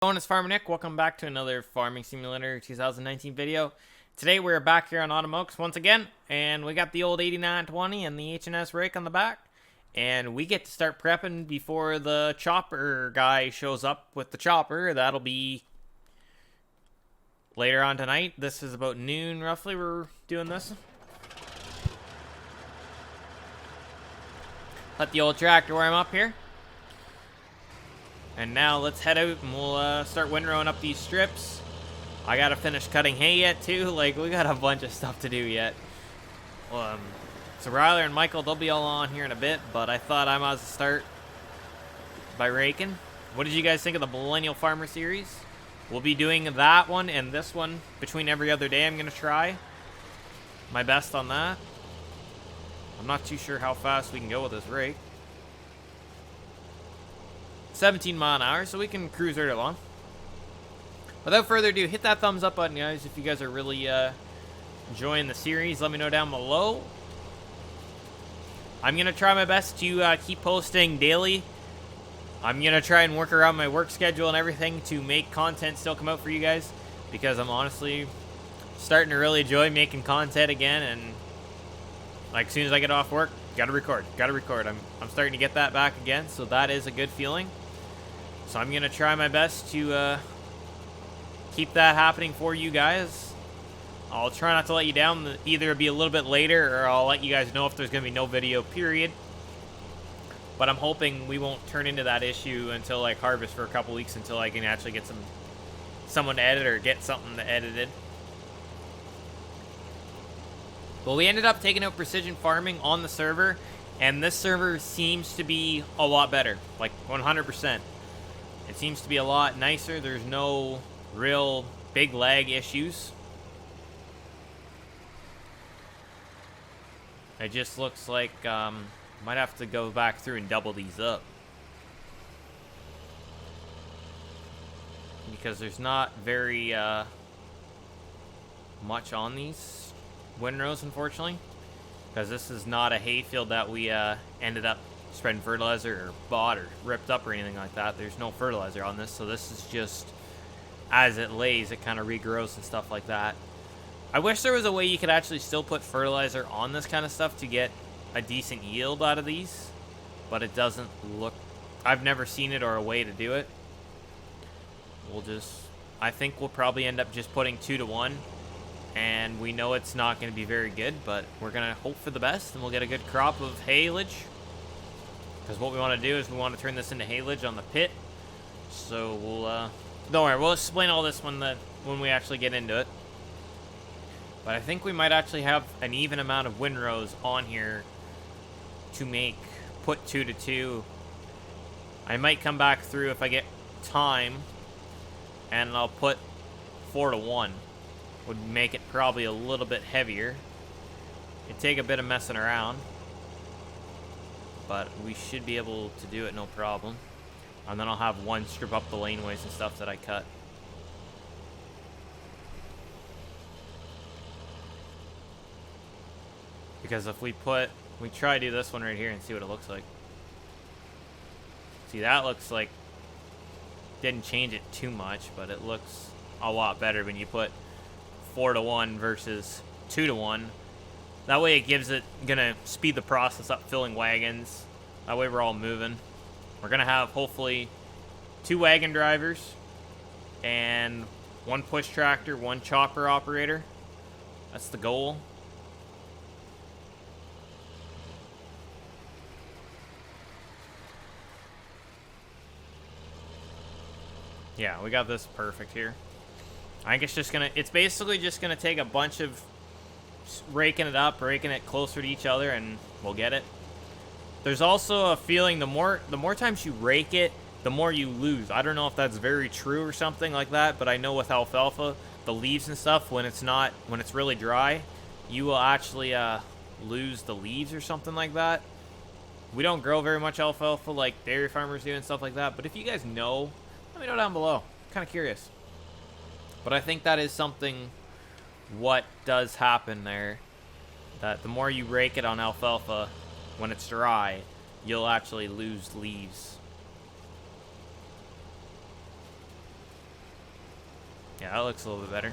Hello, it's Farmer Nick. Welcome back to another Farming Simulator 2019 video. Today we're back here on Automokes once again, and we got the old 8920 and the H&S rake on the back, and we get to start prepping before the chopper guy shows up with the chopper. That'll be later on tonight. This is about noon roughly we're doing this. Let the old tractor warm up here. And now let's head out and we'll start windrowing up these strips. I gotta finish cutting hay yet too. Like, we got a bunch of stuff to do yet. So Ryler and Michael, they'll be all on here in a bit, but I thought I might as well start by raking. What did you guys think of the Millennial Farmer series? We'll be doing that one and this one between every other day. I'm gonna try my best on that. I'm not too sure how fast we can go with this rake. 17 mile an hour, so we can cruise right along. Without further ado, hit that thumbs up button, guys, if you guys are really enjoying the series. Let me know down below. I'm going to try my best to keep posting daily. I'm going to try and work around my work schedule and everything to make content still come out for you guys, because I'm honestly starting to really enjoy making content again, and like as soon as I get off work, gotta record. I'm starting to get that back again, so that is a good feeling. So I'm going to try my best to keep that happening for you guys. I'll try not to let you down. Either be a little bit later, or I'll let you guys know if there's going to be no video, period. But I'm hoping we won't turn into that issue until like harvest for a couple weeks, until I can actually get someone to edit or get something edited. Well, we ended up taking out precision farming on the server, and this server seems to be a lot better, like 100%. It seems to be a lot nicer. There's no real big lag issues. It just looks like might have to go back through and double these up, because there's not very much on these windrows, unfortunately, because this is not a hay field that we ended up spreading fertilizer or bought or ripped up or anything like that. There's no fertilizer on this, so this is just as it lays, it kind of regrows and stuff like that. I wish there was a way you could actually still put fertilizer on this kind of stuff to get a decent yield out of these, but it doesn't look, I've never seen it or a way to do it. I think we'll probably end up just putting 2-to-1, and we know it's not going to be very good, but we're going to hope for the best, and we'll get a good crop of haylage. Because what we want to do is we want to turn this into haylage on the pit. So we'll, don't worry, we'll explain all this when we actually get into it. But I think we might actually have an even amount of windrows on here to put 2-to-2. I might come back through if I get time, and I'll put 4-to-1. Would make it probably a little bit heavier. It'd take a bit of messing around, but we should be able to do it no problem. And then I'll have one strip up the laneways and stuff that I cut. Because if we try to do this one right here and see what it looks like. See, that looks like, didn't change it too much, but it looks a lot better when you put 4-to-1 versus 2-to-1. That way gonna speed the process up filling wagons. That way we're all moving. We're gonna have hopefully 2 wagon drivers and 1 push tractor, 1 chopper operator. That's the goal. Yeah, we got this perfect here. I think it's basically just gonna take a bunch of raking it closer to each other, and we'll get it. There's also a feeling the more times you rake it, the more you lose. I don't know if that's very true or something like that, but I know with alfalfa, the leaves and stuff, when it's really dry, you will actually lose the leaves or something like that. We don't grow very much alfalfa like dairy farmers do and stuff like that, but if you guys know, let me know down below. I'm kind of curious. But I think that is something what does happen there, that the more you rake it on alfalfa when it's dry, you'll actually lose leaves. Yeah, that looks a little bit better.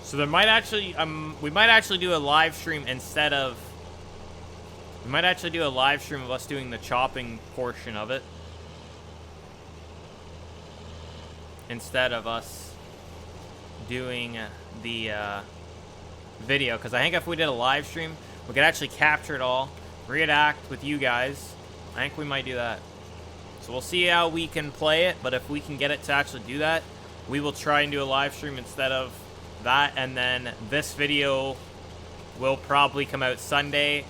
So there might actually, we might actually do a live stream instead of, we might actually do a live stream of us doing the chopping portion of it. Instead of us doing the video. Because I think if we did a live stream, we could actually capture it all, reenact with you guys. I think we might do that. So we'll see how we can play it, but if we can get it to actually do that, we will try and do a live stream instead of that, and then this video will probably come out Sunday,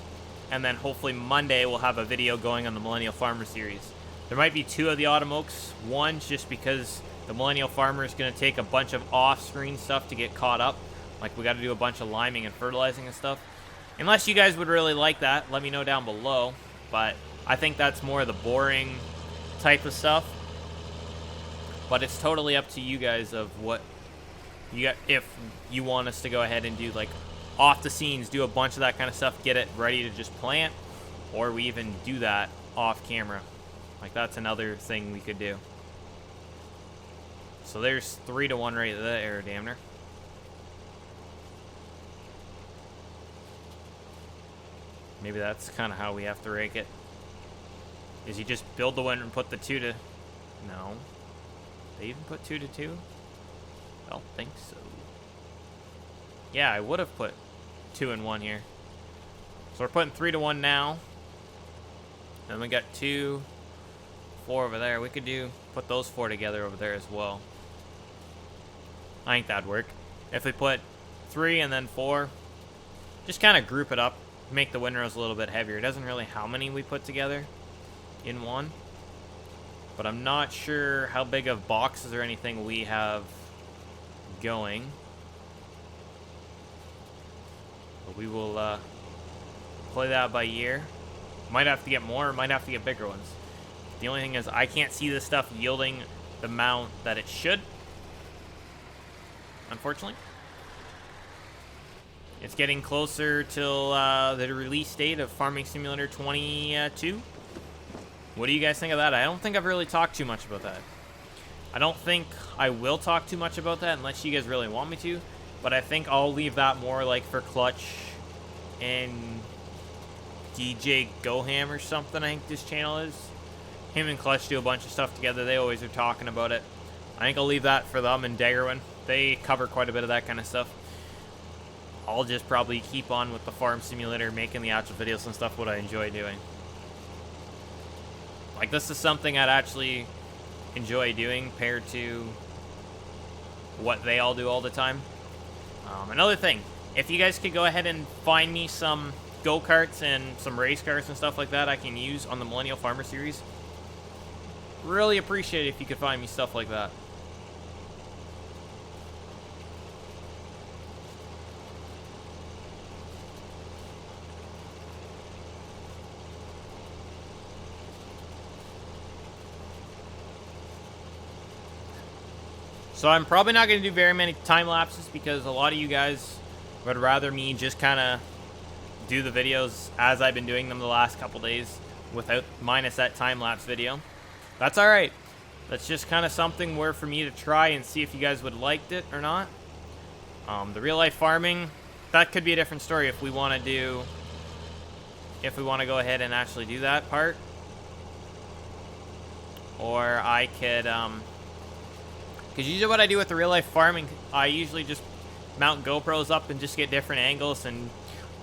and then hopefully Monday we'll have a video going on the Millennial Farmer series. There might be two of the Autumn Oaks. One's just because the Millennial Farmer is going to take a bunch of off-screen stuff to get caught up. Like, we got to do a bunch of liming and fertilizing and stuff. Unless you guys would really like that, let me know down below. But I think that's more of the boring type of stuff. But it's totally up to you guys of what you got, if you want us to go ahead and do like off the scenes, do a bunch of that kind of stuff, get it ready to just plant, or we even do that off camera. Like, that's another thing we could do. So there's 3-to-1 right there, damn near. Maybe that's kind of how we have to rake it. Is you just build the one and put the 2 to... No. They even put 2 to 2? I don't think so. Yeah, I would have put 2 and 1 here. So we're putting 3 to 1 now. And we got 2, 4 over there. We could put those 4 together over there as well. I think that'd work. If we put 3 and then 4, just kind of group it up, make the windrows a little bit heavier. It doesn't really how many we put together in one, but I'm not sure how big of boxes or anything we have going. But we will play that by ear. Might have to get more, might have to get bigger ones. The only thing is I can't see this stuff yielding the amount that it should, unfortunately. It's getting closer till the release date of Farming Simulator 22. What do you guys think of that? I don't think I've really talked too much about that. I don't think I will talk too much about that unless you guys really want me to. But I think I'll leave that more like for Clutch and DJ Goham or something, I think this channel is. Him and Clutch do a bunch of stuff together. They always are talking about it. I think I'll leave that for them and Daggerwin. They cover quite a bit of that kind of stuff. I'll just probably keep on with the Farm Simulator, making the actual videos and stuff, what I enjoy doing. Like, this is something I'd actually enjoy doing compared to what they all do all the time. Another thing, if you guys could go ahead and find me some go-karts and some race cars and stuff like that I can use on the Millennial Farmer series, really appreciate it if you could find me stuff like that. So I'm probably not going to do very many time lapses because a lot of you guys would rather me just kind of do the videos as I've been doing them the last couple days without minus that time lapse video. That's all right. That's just kind of something where for me to try and see if you guys would liked it or not. The real life farming, that could be a different story if we want to go ahead and actually do that part. Or I could because usually what I do with the real life farming, I usually just mount GoPros up and just get different angles and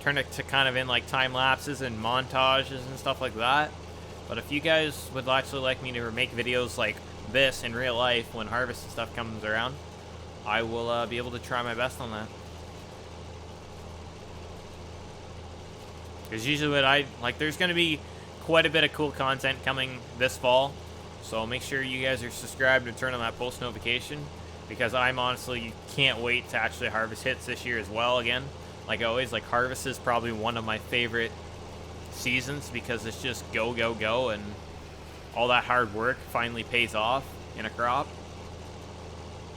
turn it to kind of in like time lapses and montages and stuff like that. But if you guys would actually like me to make videos like this in real life when harvest and stuff comes around, I will be able to try my best on that. Because usually what I like, there's going to be quite a bit of cool content coming this fall. So make sure you guys are subscribed and turn on that post notification, because I'm honestly can't wait to actually harvest hits this year as well again. Like always, like harvest is probably one of my favorite seasons because it's just go, go, go, and all that hard work finally pays off in a crop.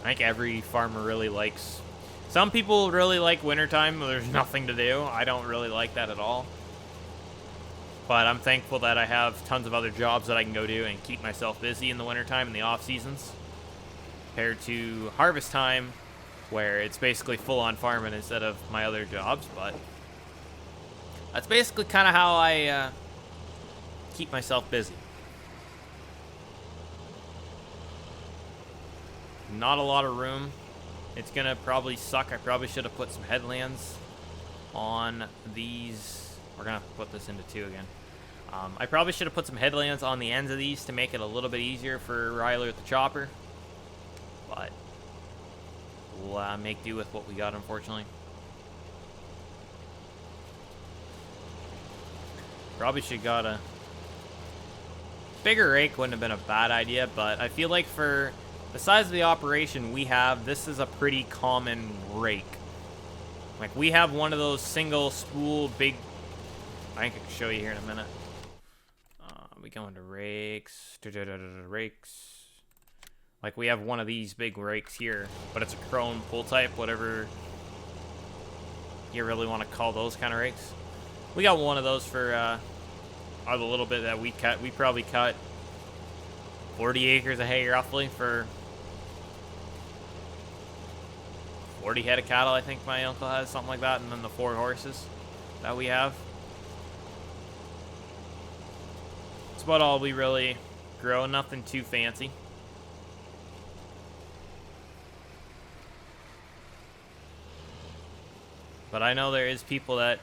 I think every farmer really likes... Some people really like wintertime where there's nothing to do. I don't really like that at all. But I'm thankful that I have tons of other jobs that I can go do and keep myself busy in the wintertime and the off seasons. Compared to harvest time, where it's basically full-on farming instead of my other jobs. But that's basically kind of how I keep myself busy. Not a lot of room. It's gonna probably suck. I probably should have put some headlands on these. We're gonna put this into 2 again. I probably should have put some headlands on the ends of these to make it a little bit easier for Riley with the chopper. But we'll make do with what we got, unfortunately. Probably should got a bigger rake. Wouldn't have been a bad idea, but I feel like for the size of the operation we have, this is a pretty common rake. Like, we have one of those single spool big... I think I can show you here in a minute. We go into rakes. Rakes. Like, we have one of these big rakes here, but it's a chrome pull type, whatever you really want to call those kind of rakes. We got one of those for the little bit that we cut. We probably cut 40 acres of hay roughly for 40 head of cattle, I think my uncle has, something like that, and then the 4 horses that we have. It's about all we really grow, nothing too fancy. But I know there is people that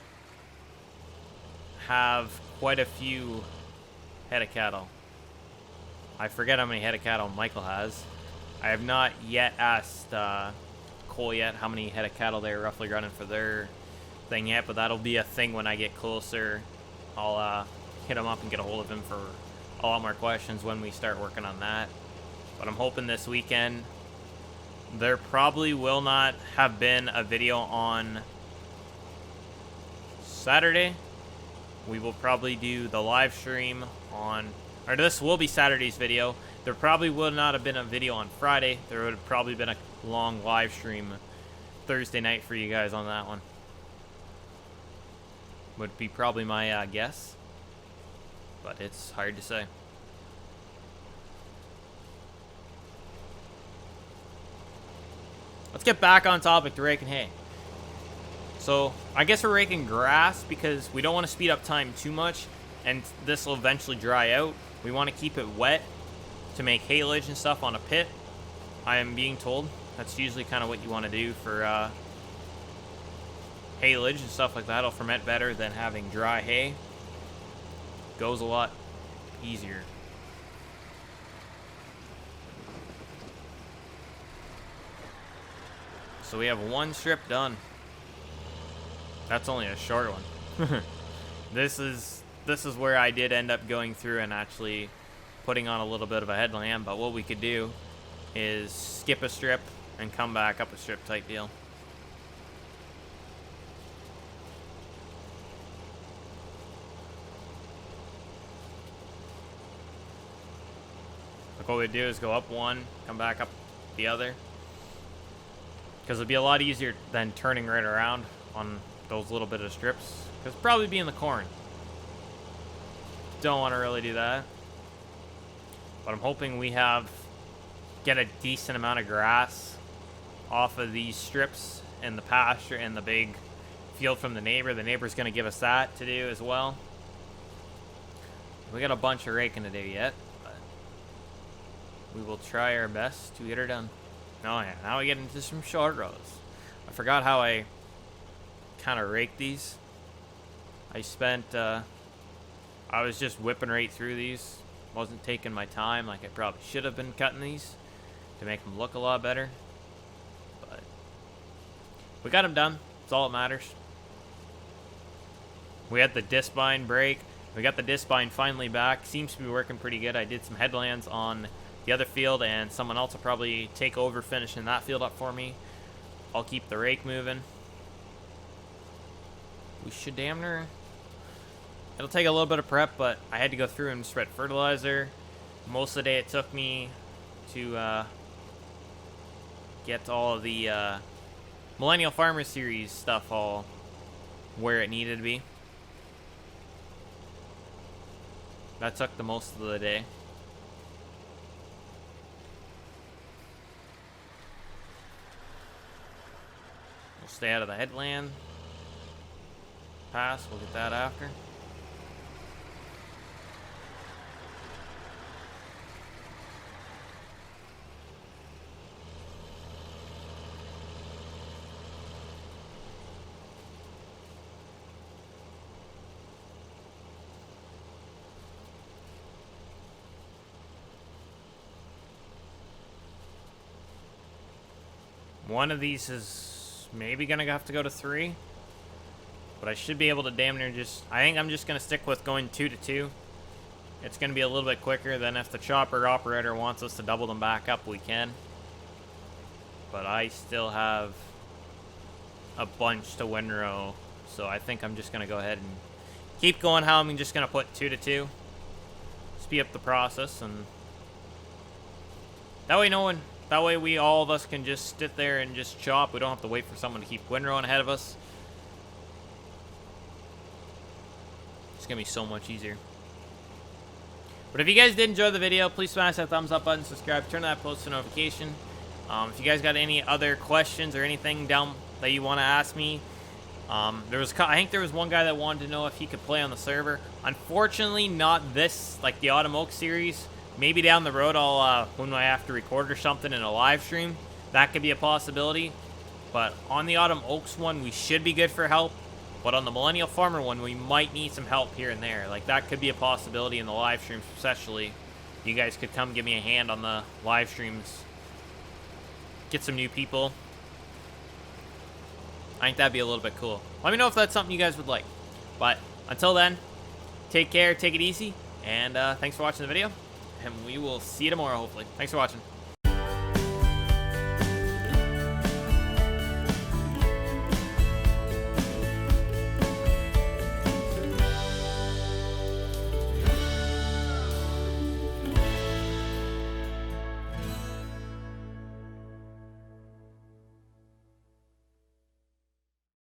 have quite a few head of cattle. I forget how many head of cattle Michael has. I have not yet asked Cole yet how many head of cattle they're roughly running for their thing yet, but that'll be a thing when I get closer. I'll hit him up and get a hold of him for a lot more questions when we start working on that. But I'm hoping this weekend. There probably will not have been a video on Saturday. We will probably do the live stream on, or this will be Saturday's video. There probably would not have been a video on Friday. There would have probably been a long live stream Thursday night for you guys on that one. Would be probably my guess. But it's hard to say. Let's get back on topic to raking hay. So, I guess we're raking grass because we don't want to speed up time too much, and this will eventually dry out. We want to keep it wet to make haylage and stuff on a pit. I am being told that's usually kind of what you want to do for haylage and stuff like that. It'll ferment better than having dry hay. Goes a lot easier. So we have one strip done. That's only a short one. This is where I did end up going through and actually putting on a little bit of a headland, but what we could do is skip a strip and come back up a strip type deal. Like what we do is go up one, come back up the other. Because it'd be a lot easier than turning right around on those little bit of strips. Because probably be in the corn. Don't want to really do that. But I'm hoping we get a decent amount of grass off of these strips in the pasture and the big field from the neighbor. The neighbor's going to give us that to do as well. We got a bunch of raking to do yet. But we will try our best to get her done. Oh yeah, now we get into some short rows. I forgot how I kind of rake these. I was just whipping right through these. Wasn't taking my time like I probably should have been cutting these to make them look a lot better. But we got them done. That's all that matters. We had the disc bind break. We got the disc bind finally back. Seems to be working pretty good. I did some headlands on the other field, and someone else will probably take over finishing that field up for me. I'll keep the rake moving. We should damn near. It'll take a little bit of prep, but I had to go through and spread fertilizer. Most of the day it took me to get all of the Millennial Farmer Series stuff all where it needed to be. That took the most of the day. We'll stay out of the headland pass. We'll get that after. One of these is maybe gonna have to go to 3, but I should be able to damn near I think I'm just gonna stick with going 2 to 2. It's gonna be a little bit quicker than if the chopper operator wants us to double them back up, we can. But I still have a bunch to windrow, so I think I'm just gonna go ahead and keep going how I'm just gonna put 2 to 2. Speed up the process, and that way that way we all of us can just sit there and just chop. We don't have to wait for someone to keep windrowing ahead of us. It's gonna be so much easier. But if you guys did enjoy the video, please smash that thumbs up button, subscribe, turn that post notification. If you guys got any other questions or anything down that you want to ask me, I think there was one guy that wanted to know if he could play on the server. Unfortunately, not this, like the Autumn Oak series. Maybe down the road, when I have to record or something in a live stream, that could be a possibility. But on the Autumn Oaks one, we should be good for help. But on the Millennial Farmer one, we might need some help here and there. Like, that could be a possibility in the live streams, especially. you guys could come give me a hand on the live streams. Get some new people. I think that'd be a little bit cool. Let me know if that's something you guys would like. But until then, take care, take it easy, and thanks for watching the video. And we will see you tomorrow, hopefully. Thanks for watching.